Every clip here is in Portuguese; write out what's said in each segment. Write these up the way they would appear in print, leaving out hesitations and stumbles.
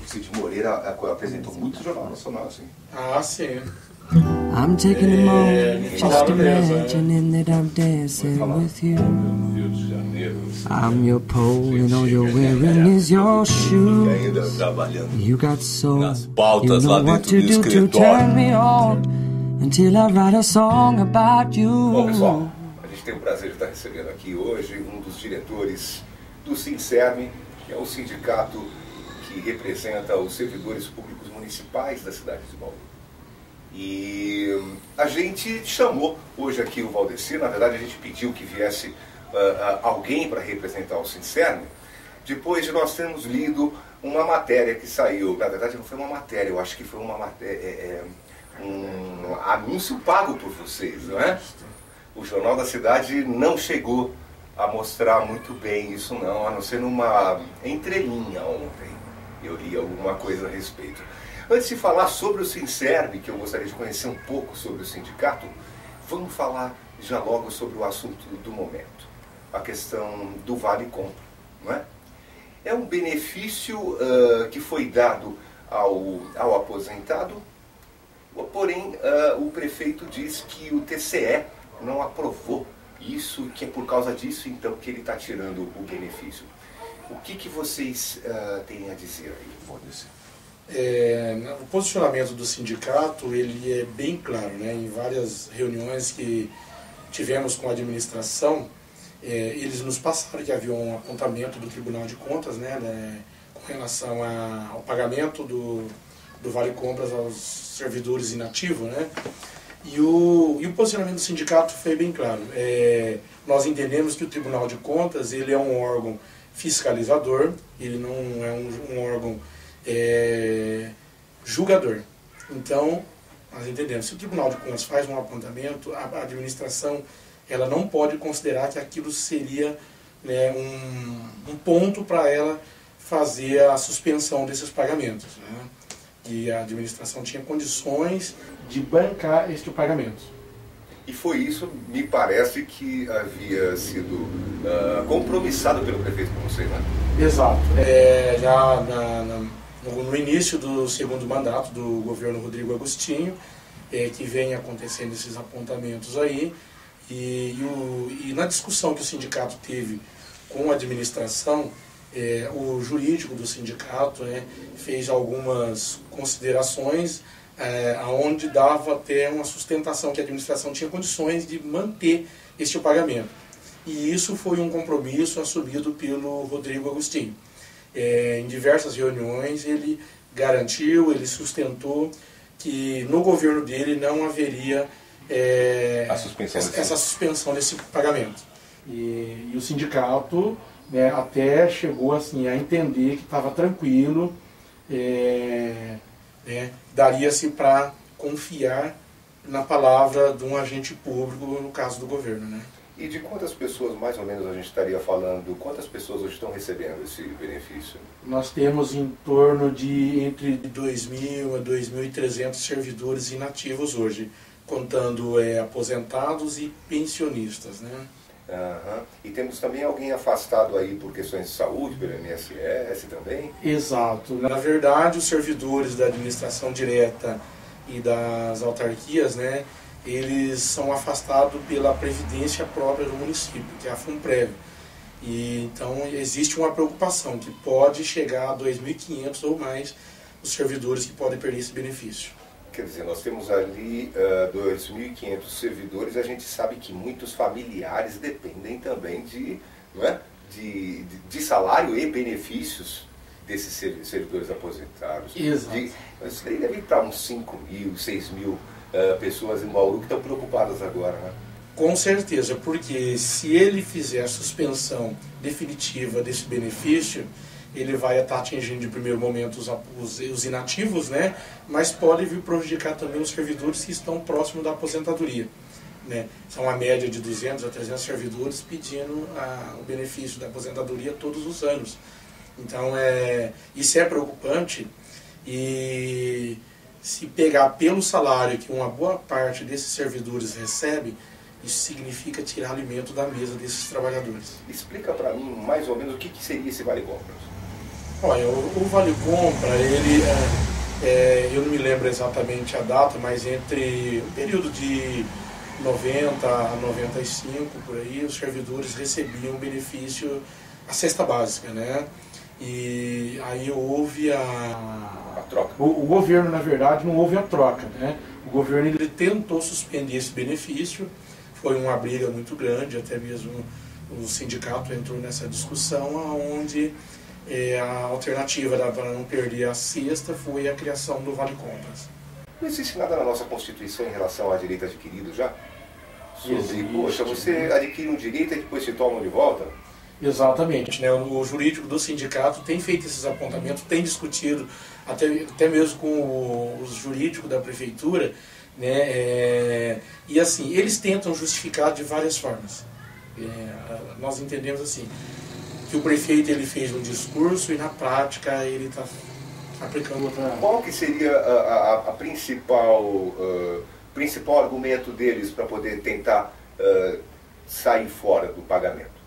Cid Moreira apresentou muito o Jornal Nacional, assim. Ah, sim. I'm taking a moment, just imagining that I'm dancing with you. I'm your pole and all you're wearing is your shoe. You got soul, you know what to do to turn me on until I write a song about you. Bom, pessoal, a gente tem o prazer de estar recebendo aqui hoje um dos diretores do Sincerme, que é o sindicato que representa os servidores públicos municipais da cidade de Bauru. E a gente chamou hoje aqui o Valdecir, na verdade a gente pediu que viesse alguém para representar o Sincerme, depois de nós termos lido uma matéria que saiu. Na verdade não foi uma matéria, eu acho que foi uma matéria, um anúncio pago por vocês, não é? O Jornal da Cidade não chegou a mostrar muito bem isso não, a não ser numa entrelinha ontem. Eu li alguma coisa a respeito. Antes de falar sobre o Sincerme, que eu gostaria de conhecer um pouco sobre o sindicato, vamos falar já logo sobre o assunto do momento. A questão do Vale Compra, não é? É um benefício que foi dado ao aposentado, porém o prefeito diz que o TCE não aprovou isso, que é por causa disso então que ele está tirando o benefício. O que vocês têm a dizer aí? Pode-se. O posicionamento do sindicato ele é bem claro, né? Em várias reuniões que tivemos com a administração, eles nos passaram que havia um apontamento do Tribunal de Contas, né, com relação ao pagamento do Vale Compras aos servidores inativos, né? E o posicionamento do sindicato foi bem claro. Nós entendemos que o Tribunal de Contas ele é um órgão fiscalizador, ele não é um órgão julgador. Então, nós entendemos, se o Tribunal de Contas faz um apontamento, a administração ela não pode considerar que aquilo seria, né, um ponto para ela fazer a suspensão desses pagamentos, né? E a administração tinha condições de bancar este pagamento. E foi isso, me parece, que havia sido compromissado pelo prefeito com você, né? Exato. Já no início do segundo mandato do governo Rodrigo Agostinho, que vem acontecendo esses apontamentos aí, e na discussão que o sindicato teve com a administração, o jurídico do sindicato fez algumas considerações onde dava até uma sustentação que a administração tinha condições de manter este pagamento. E isso foi um compromisso assumido pelo Rodrigo Agostinho. Em diversas reuniões ele garantiu, ele sustentou que no governo dele não haveria essa suspensão desse pagamento. E o sindicato até chegou assim, a entender que estava tranquilo, daria-se para confiar na palavra de um agente público, no caso do governo, né? E de quantas pessoas, mais ou menos, a gente estaria falando? Quantas pessoas hoje estão recebendo esse benefício? Nós temos em torno de entre 2.000 a 2.300 servidores inativos hoje, contando aposentados e pensionistas, né? Uhum. E temos também alguém afastado aí por questões de saúde, pelo INSS também? Exato. Na verdade, os servidores da administração direta e das autarquias, né, eles são afastados pela previdência própria do município, que é a FUNPREV. E então existe uma preocupação que pode chegar a 2.500 ou mais os servidores que podem perder esse benefício. Quer dizer, nós temos ali 2.500 servidores, a gente sabe que muitos familiares dependem também de salário e benefícios desses servidores aposentados. Exato. Isso daí deve estar uns 5.000, 6.000 pessoas em Bauru que estão preocupadas agora, né? Com certeza, porque se ele fizer a suspensão definitiva desse benefício, ele vai estar atingindo de primeiro momento os inativos, né? Mas pode vir prejudicar também os servidores que estão próximos da aposentadoria, né? São uma média de 200 a 300 servidores pedindo o benefício da aposentadoria todos os anos. Então isso é preocupante, e se pegar pelo salário que uma boa parte desses servidores recebe, isso significa tirar alimento da mesa desses trabalhadores. Explica para mim mais ou menos o que seria esse Vale Compras. Olha, o Vale Compra, ele, eu não me lembro exatamente a data, mas entre o período de 90 a 95, por aí, os servidores recebiam benefício, a cesta básica, né? E aí houve a troca. O governo, na verdade, não houve a troca, né? O governo ele tentou suspender esse benefício, foi uma briga muito grande, até mesmo o sindicato entrou nessa discussão, onde a alternativa para não perder a cesta foi a criação do Vale Compras. Não existe nada na nossa Constituição em relação a direito adquirido já? Existe, poxa, você adquire um direito e depois te tomam de volta? Exatamente, né? O jurídico do sindicato tem feito esses apontamentos, tem discutido até mesmo com os jurídicos da prefeitura, né? E assim, eles tentam justificar de várias formas. Nós entendemos assim, que o prefeito ele fez um discurso e na prática ele está aplicando outra... Qual que seria a principal argumento deles para poder tentar sair fora do pagamento?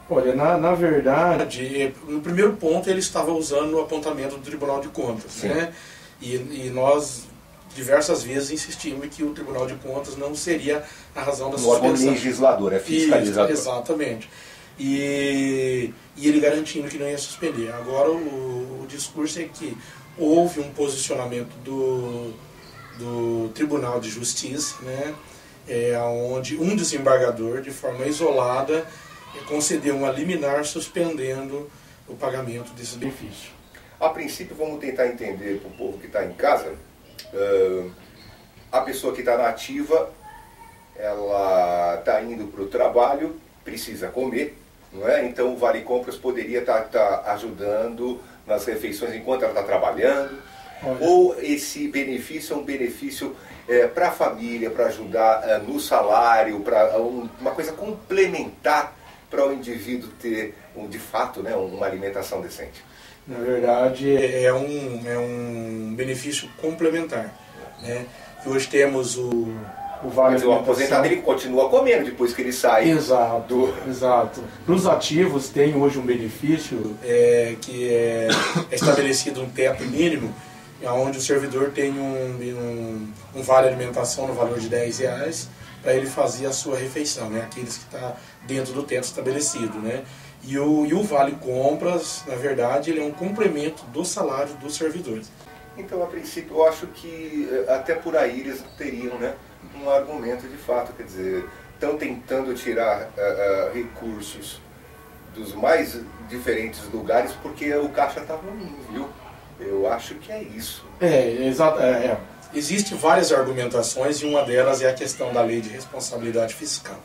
Olha, na verdade, no primeiro ponto ele estava usando o apontamento do Tribunal de Contas, né? E nós diversas vezes insistimos que o Tribunal de Contas não seria a razão da suspensão. O órgão legislador, é fiscalizador. Isso, exatamente. E ele garantindo que não ia suspender. Agora o discurso é que houve um posicionamento do Tribunal de Justiça, né? Onde um desembargador, de forma isolada, concedeu uma liminar suspendendo o pagamento desse benefício. A princípio, vamos tentar entender para o povo que está em casa, a pessoa que está na ativa, ela está indo para o trabalho, precisa comer, não é? Então o Vale Compras poderia estar ajudando nas refeições enquanto ela está trabalhando. Olha. Ou esse benefício é um benefício para a família, para ajudar no salário, para uma coisa complementar para o indivíduo ter, de fato, né, uma alimentação decente? Na verdade, é um benefício complementar, né? Hoje temos o Vale Mas o aposentado ele continua comendo depois que ele sai. Exato, exato. Para os ativos tem hoje um benefício que é estabelecido um teto mínimo, onde o servidor tem um vale alimentação no valor de R$10 para ele fazer a sua refeição, né? Aqueles que estão dentro do teto estabelecido, né? E o Vale Compras, na verdade, ele é um complemento do salário dos servidores. Então, a princípio, eu acho que até por aí eles teriam, né, um argumento de fato, quer dizer, estão tentando tirar recursos dos mais diferentes lugares porque o caixa está ruim, viu? Eu acho que é isso. Exato. Existem várias argumentações e uma delas é a questão da lei de responsabilidade fiscal,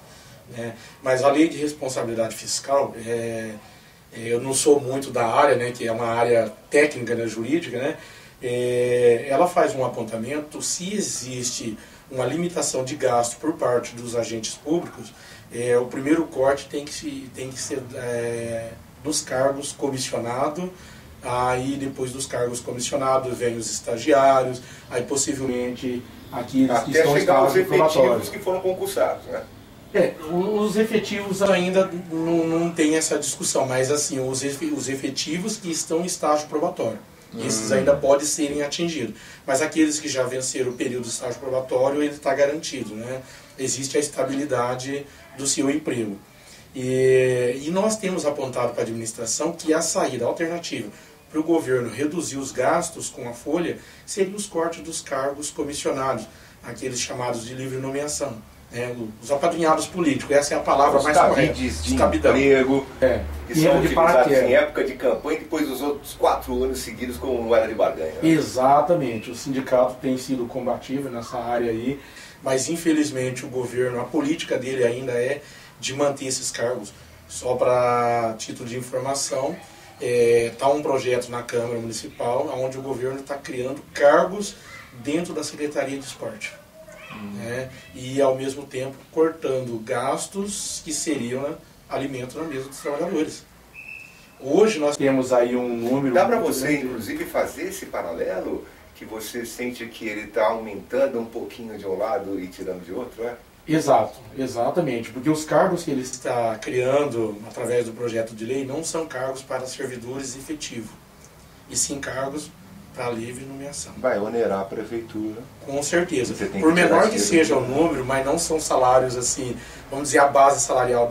né? Mas a lei de responsabilidade fiscal, eu não sou muito da área, né, que é uma área técnica, né, jurídica, né? Ela faz um apontamento, se existe uma limitação de gasto por parte dos agentes públicos, o primeiro corte tem que ser dos cargos comissionados. Aí depois dos cargos comissionados vem os estagiários, aí possivelmente aqueles que estão em estágio probatório. Efetivos que foram concursados, né? Os efetivos ainda não tem essa discussão, mas assim, os efetivos que estão em estágio probatório, esses ainda podem serem atingidos. Mas aqueles que já venceram o período de estágio probatório, ele está garantido, né? Existe a estabilidade do seu emprego. E nós temos apontado para a administração que a saída alternativa para o governo reduzir os gastos com a folha seria os cortes dos cargos comissionados, aqueles chamados de livre nomeação, né? Os apadrinhados políticos, essa é a palavra os mais correta. De emprego, que são utilizados em época de campanha e depois dos outros 4 anos seguidos como moeda de barganha, né? Exatamente, o sindicato tem sido combativo nessa área aí, mas infelizmente o governo, a política dele ainda é de manter esses cargos. Só para título de informação, está um projeto na Câmara Municipal onde o governo está criando cargos dentro da Secretaria de Esporte, né? E ao mesmo tempo cortando gastos que seriam alimento na mesa dos trabalhadores. Hoje nós temos aí um número... Dá para você, inclusive, fazer esse paralelo, que você sente que ele está aumentando um pouquinho de um lado e tirando de outro, é? Exato, exatamente, porque os cargos que ele está criando através do projeto de lei não são cargos para servidores efetivos, e sim cargos para livre nomeação. Vai onerar a prefeitura. Com certeza. Por menor que seja o número, mas não são salários assim, vamos dizer, a base salarial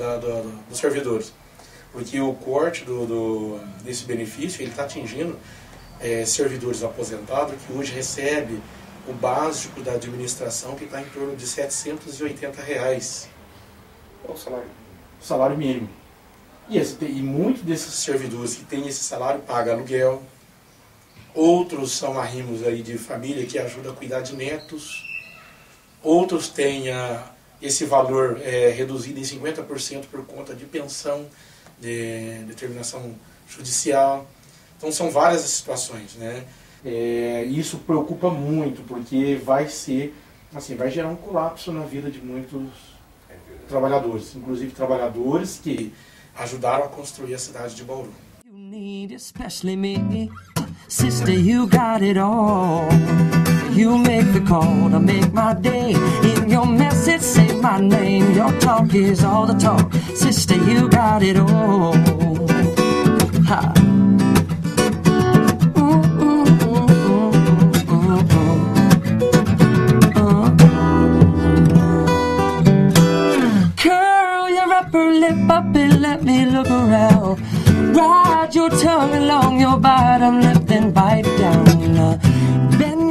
dos servidores. Porque o corte desse benefício, ele está atingindo servidores aposentados que hoje recebem o básico da administração, que está em torno de R$780. É o salário. O salário mínimo. E muitos desses servidores que têm esse salário pagam aluguel. Outros são arrimos aí de família que ajudam a cuidar de netos. Outros têm esse valor reduzido em 50% por conta de pensão, de determinação judicial. Então são várias as situações, né? Isso preocupa muito, porque vai gerar um colapso na vida de muitos trabalhadores, inclusive trabalhadores que ajudaram a construir a cidade de Bauru. You need especially me, sister, you got it all. You make the call to make my day. In your message, say my name. Your talk is all the talk, sister, you got it all. Ha. Curl your upper lip up and let me look around. Ride your tongue along your bottom lip, then bite down. Bend